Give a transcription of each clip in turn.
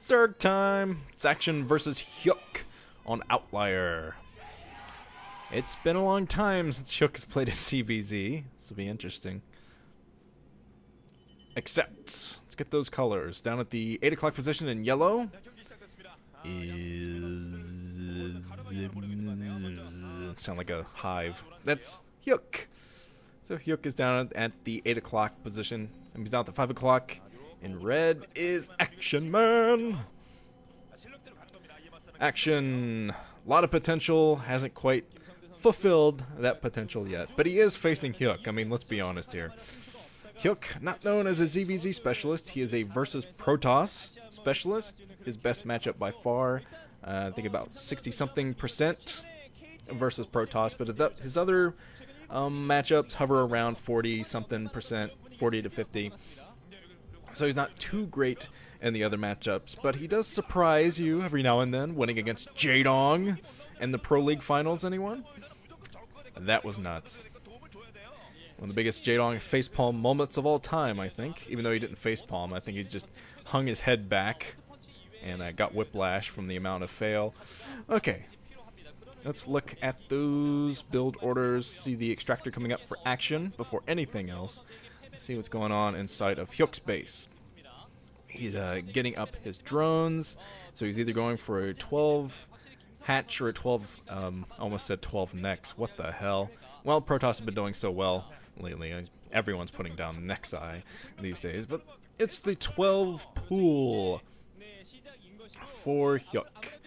Zerg time! It's Action versus Hyuk on Outlier. It's been a long time since Hyuk has played a CVZ. This will be interesting. Except, let's get those colors. Down at the 8 o'clock position in yellow sound like a hive. That's Hyuk. So Hyuk is down at the 8 o'clock position. And he's down at the 5 o'clock. In red is Action Man. Action, a lot of potential, hasn't quite fulfilled that potential yet. But he is facing Hyuk. I mean, let's be honest here. Hyuk, not known as a ZVZ specialist, he is a versus Protoss specialist. His best matchup by far, I think about 60-something% versus Protoss. But his other matchups hover around 40-something%, 40 to 50. So he's not too great in the other matchups, but he does surprise you every now and then, winning against Jaedong in the Proleague finals, anyone? That was nuts. One of the biggest Jaedong facepalm moments of all time, I think. Even though he didn't facepalm, I think he just hung his head back and got whiplash from the amount of fail. Okay, let's look at those build orders, see the extractor coming up for Action before anything else. See what's going on inside of Hyuk's base. He's getting up his drones, so he's either going for a 12 hatch or a 12, almost said 12 necks. What the hell? Well, Protoss has been doing so well lately. Everyone's putting down Nexi these days, but it's the 12 pool for Hyuk.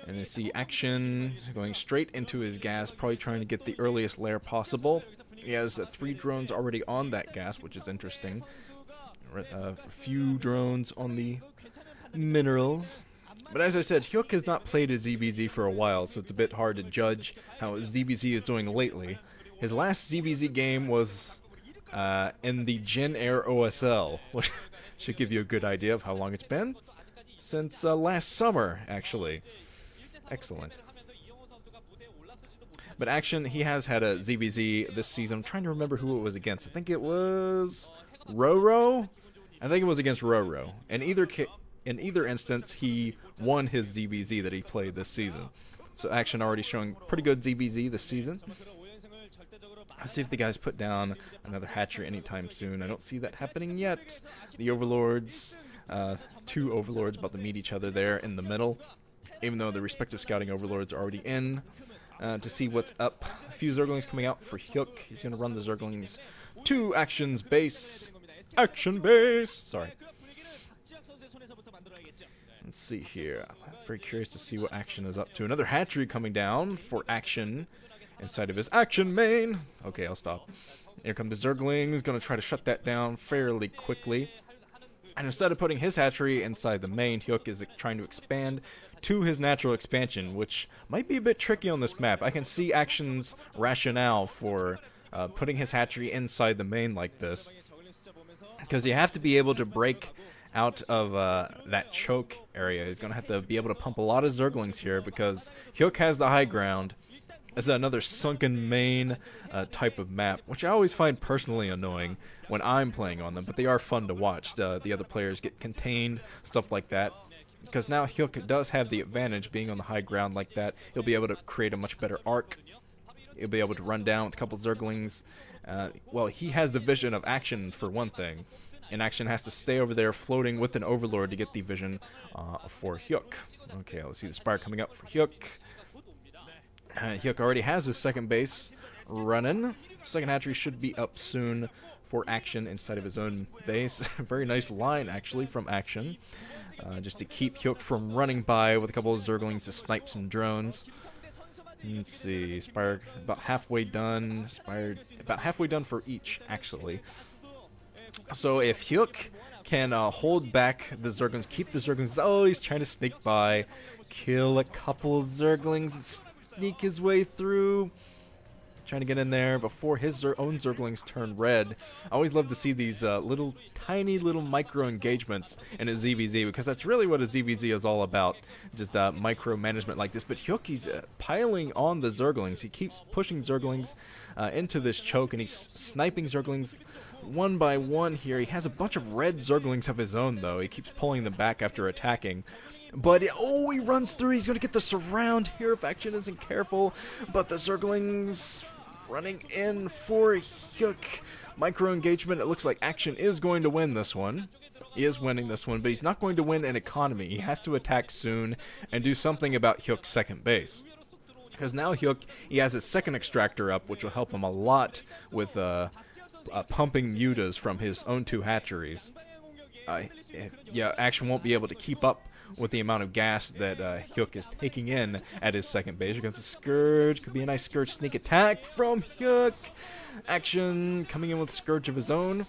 And you see Action going straight into his gas, probably trying to get the earliest lair possible. He has 3 drones already on that gas, which is interesting. A few drones on the minerals. But as I said, Hyuk has not played a ZVZ for a while, so it's a bit hard to judge how ZVZ is doing lately. His last ZVZ game was in the Gen Air OSL, which should give you a good idea of how long it's been. Since last summer, actually. Excellent. But Action, he has had a ZVZ this season. I'm trying to remember who it was against. I think it was Roro? I think it was against Roro. In either instance, he won his ZVZ that he played this season. So Action already showing pretty good ZVZ this season. Let's see if the guys put down another hatchery anytime soon. I don't see that happening yet. The Overlords, 2 Overlords about to meet each other there in the middle. Even though the respective scouting Overlords are already in. To see what's up. A few Zerglings coming out for Hyuk. He's going to run the Zerglings to Action's base. Action base! Sorry. Let's see here. I'm very curious to see what Action is up to. Another hatchery coming down for Action inside of his Action main. Okay, I'll stop. Here come the Zerglings. Going to try to shut that down fairly quickly. And instead of putting his hatchery inside the main, Hyuk is trying to expand to his natural expansion, which might be a bit tricky on this map. I can see Action's rationale for putting his hatchery inside the main like this, because you have to be able to break out of that choke area. He's going to have to be able to pump a lot of Zerglings here, because Hyuk has the high ground. This is another sunken main type of map, which I always find personally annoying when I'm playing on them, but they are fun to watch. The other players get contained, stuff like that. Because now Hyuk does have the advantage being on the high ground like that. He'll be able to create a much better arc. He'll be able to run down with a couple Zerglings. Well, he has the vision of Action for one thing. And Action has to stay over there floating with an Overlord to get the vision for Hyuk. Okay, let's see the Spire coming up for Hyuk. Hyuk already has his second base running. Second hatchery should be up soon for Action inside of his own base. Very nice line, actually, from Action. Just to keep Hyuk from running by with a couple of Zerglings to snipe some drones. Let's see, Spire about halfway done. Spire about halfway done for each, actually. So if Hyuk can hold back the Zerglings, keep the Zerglings. Oh, he's trying to sneak by, kill a couple of Zerglings and sneak his way through. trying to get in there before his own Zerglings turn red. I always love to see these tiny little micro engagements in a ZVZ, because that's really what a ZVZ is all about, just micro management like this. But Hyuk, he's piling on the Zerglings. He keeps pushing Zerglings into this choke, and he's sniping Zerglings one by one here. He has a bunch of red Zerglings of his own, though. He keeps pulling them back after attacking. But, oh, he runs through. He's going to get the surround here if Action isn't careful. But the Zerglings running in for Hyuk. Micro engagement. It looks like Action is going to win this one. He is winning this one, but he's not going to win in economy. He has to attack soon and do something about Hyuk's second base. Because now Hyuk, he has his second extractor up, which will help him a lot with pumping mutas from his own 2 hatcheries. Yeah, Action won't be able to keep up with the amount of gas that Hyuk is taking in at his second base. Here comes a Scourge. Could be a nice Scourge sneak attack from Hyuk. Action coming in with Scourge of his own.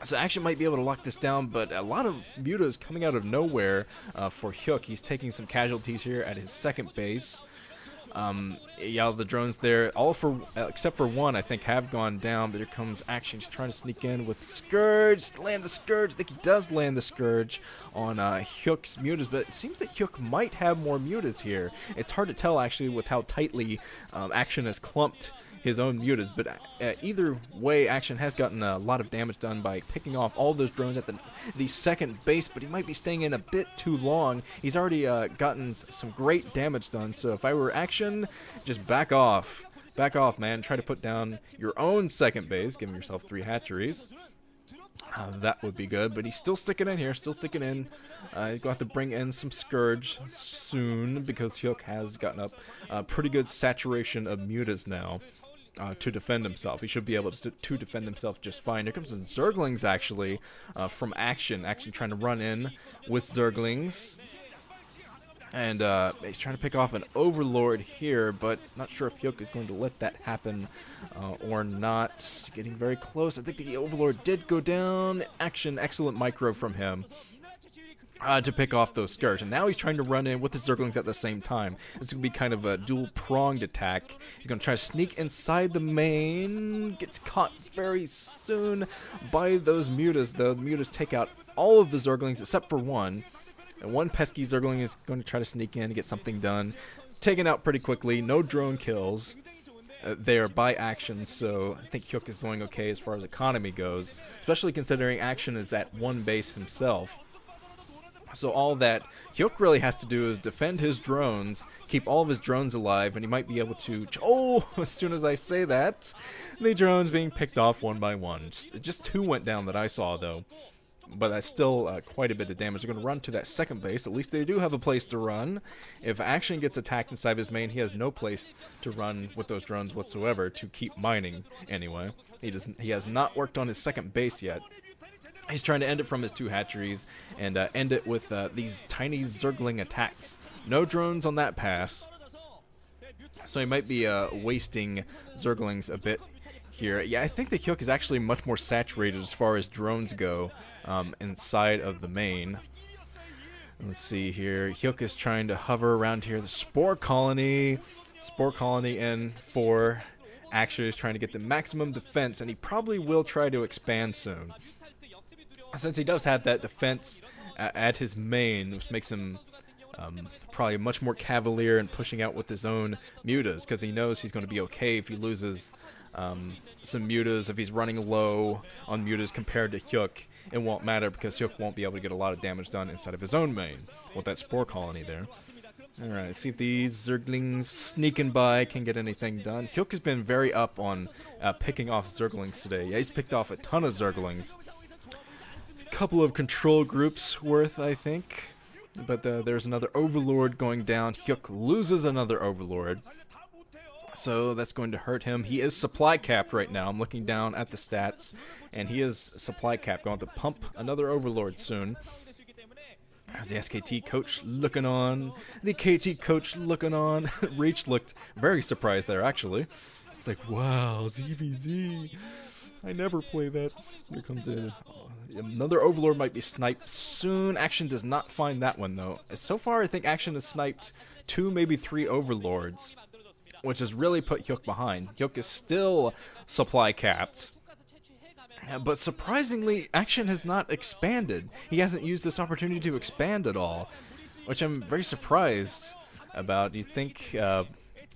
So Action might be able to lock this down, but a lot of mutas coming out of nowhere for Hyuk. He's taking some casualties here at his second base. Yeah, the drones there, all for except for one, I think, have gone down. But here comes Action. He's trying to sneak in with Scourge, land the Scourge. I think he does land the Scourge on Hyuk's mutas, but it seems that Hyuk might have more mutas here. It's hard to tell, actually, with how tightly Action has clumped his own mutas, but either way, Action has gotten a lot of damage done by picking off all those drones at the second base, but he might be staying in a bit too long. He's already gotten some great damage done, so if I were Action, just back off. Back off, man. Try to put down your own second base, giving yourself 3 hatcheries. That would be good, but he's still sticking in here, still sticking in. He's going to have to bring in some Scourge soon, because Hyuk has gotten up a pretty good saturation of mutas now. To defend himself. He should be able to defend himself just fine. Here comes some Zerglings, actually, from Action. Action trying to run in with Zerglings. And he's trying to pick off an Overlord here, but not sure if Hyuk is going to let that happen or not. Getting very close. I think the Overlord did go down. Action, excellent micro from him. To pick off those Scourge, and now he's trying to run in with the Zerglings at the same time. It's going to be kind of a dual-pronged attack. He's going to try to sneak inside the main. Gets caught very soon by those mutas, though. The mutas take out all of the Zerglings except for one. And one pesky Zergling is going to try to sneak in and get something done. Taken out pretty quickly. No drone kills there by Action, so I think Hyuk is doing okay as far as economy goes, especially considering Action is at 1 base himself. So all that Hyuk really has to do is defend his drones, keep all of his drones alive, and he might be able to... Oh, as soon as I say that, the drones being picked off one by one. Just 2 went down that I saw, though. But that's still quite a bit of damage. They're going to run to that second base. At least they do have a place to run. If Action gets attacked inside of his main, he has no place to run with those drones whatsoever to keep mining anyway. He has not worked on his second base yet. He's trying to end it from his 2 hatcheries and end it with these tiny Zergling attacks. No drones on that pass, so he might be wasting Zerglings a bit here. Yeah, I think the Hyuk is actually much more saturated as far as drones go inside of the main. Let's see here. Hyuk is trying to hover around here. The Spore Colony in for Action is trying to get the maximum defense, and he probably will try to expand soon. Since he does have that defense at his main, which makes him probably much more cavalier and pushing out with his own mutas, because he knows he's going to be okay if he loses some mutas. If he's running low on mutas compared to Hyuk, it won't matter, because Hyuk won't be able to get a lot of damage done inside of his own main with that Spore Colony there. Alright, see if these Zerglings sneaking by can get anything done. Hyuk has been very up on picking off Zerglings today. Yeah, he's picked off a ton of Zerglings. Couple of control groups worth, I think, but there's another Overlord going down. Hyuk loses another Overlord, so that's going to hurt him. He is supply capped right now. I'm looking down at the stats, and he is supply capped. Going to pump another Overlord soon. There's the SKT coach looking on. The KT coach looking on. Reach looked very surprised there, actually. It's like, wow, ZVZ. I never play that. Here comes in. Another Overlord might be sniped soon. Action does not find that one, though. So far, I think Action has sniped 2, maybe 3 Overlords which has really put Hyuk behind. Hyuk is still supply capped. But surprisingly, Action has not expanded. He hasn't used this opportunity to expand at all, which I'm very surprised about. You'd think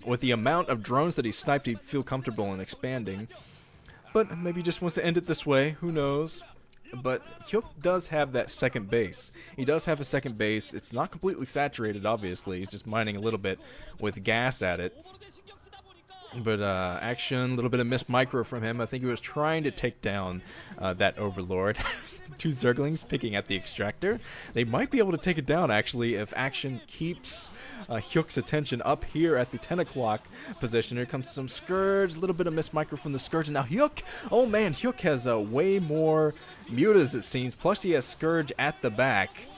with the amount of drones that he sniped, he'd feel comfortable in expanding. But maybe he just wants to end it this way, who knows. But Hyuk does have that second base. He does have a second base. It's not completely saturated, obviously. He's just mining a little bit with gas at it. But Action, a little bit of missed micro from him. I think he was trying to take down that Overlord. Two Zerglings picking at the extractor. They might be able to take it down, actually, if Action keeps Hyuk's attention up here at the 10 o'clock position. Here comes some Scourge, a little bit of missed micro from the Scourge. And now Hyuk, oh man, Hyuk has way more mutas, it seems. Plus he has Scourge at the back.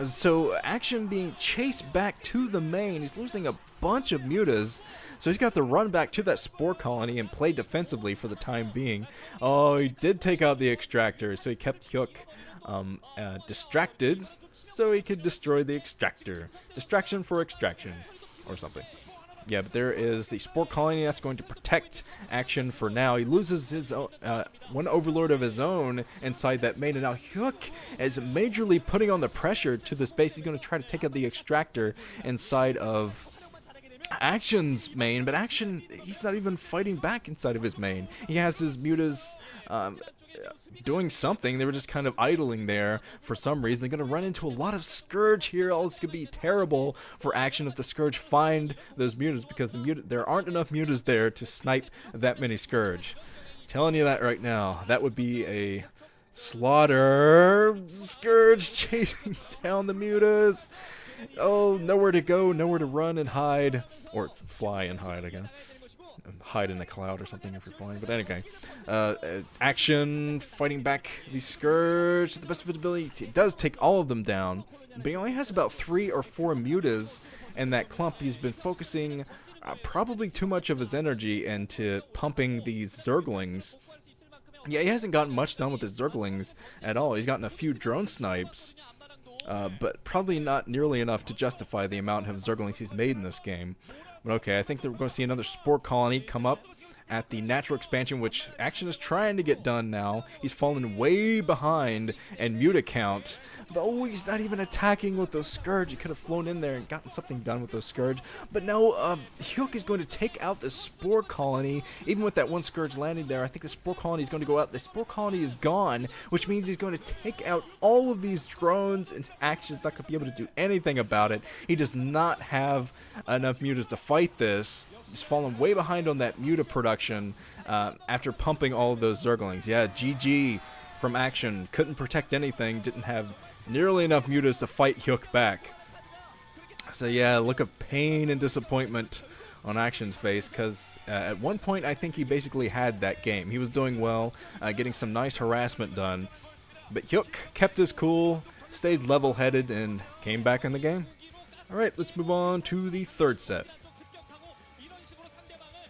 So Action being chased back to the main. He's losing a bunch of mutas, so he's got to run back to that spore colony and play defensively for the time being. Oh, he did take out the extractor, so he kept Hyuk distracted so he could destroy the extractor. Distraction for extraction or something. Yeah, but there is the spore colony that's going to protect Action for now. He loses his own, one Overlord of his own inside that main, and now Hyuk is majorly putting on the pressure to this base. He's going to try to take out the extractor inside of Action's main, but Action, he's not even fighting back inside of his main. He has his mutas doing something. They were just kind of idling there for some reason. They're going to run into a lot of Scourge here. All this could be terrible for Action if the Scourge find those mutas, because there aren't enough mutas there to snipe that many Scourge. Telling you that right now. That would be a slaughter. Scourge chasing down the mutas. Oh, nowhere to go, nowhere to run and hide. Or fly and hide again. Hide in a cloud or something if you're flying. But anyway, Action fighting back the Scourge to the best of his ability. It does take all of them down, but he only has about 3 or 4 mutas in that clump. He's been focusing probably too much of his energy into pumping these Zerglings. Yeah, he hasn't gotten much done with his Zerglings at all. He's gotten a few drone snipes, but probably not nearly enough to justify the amount of Zerglings he's made in this game. But okay, I think that we're going to see another spore colony come up at the natural expansion, which Action is trying to get done now. He's fallen way behind in muta count. But oh, he's not even attacking with those Scourge. He could have flown in there and gotten something done with those Scourge. But now Hyuk is going to take out the spore colony. Even with that one Scourge landing there, I think the spore colony is going to go out. The spore colony is gone, which means he's going to take out all of these drones, and Action's not going to be able to do anything about it. He does not have enough mutas to fight this. He's fallen way behind on that muta production after pumping all of those Zerglings. Yeah, GG from Action. Couldn't protect anything. Didn't have nearly enough mutas to fight Hyuk back. So yeah, look of pain and disappointment on Action's face, because at one point I think he basically had that game. He was doing well, getting some nice harassment done. But Hyuk kept his cool, stayed level-headed, and came back in the game. Alright, let's move on to the third set.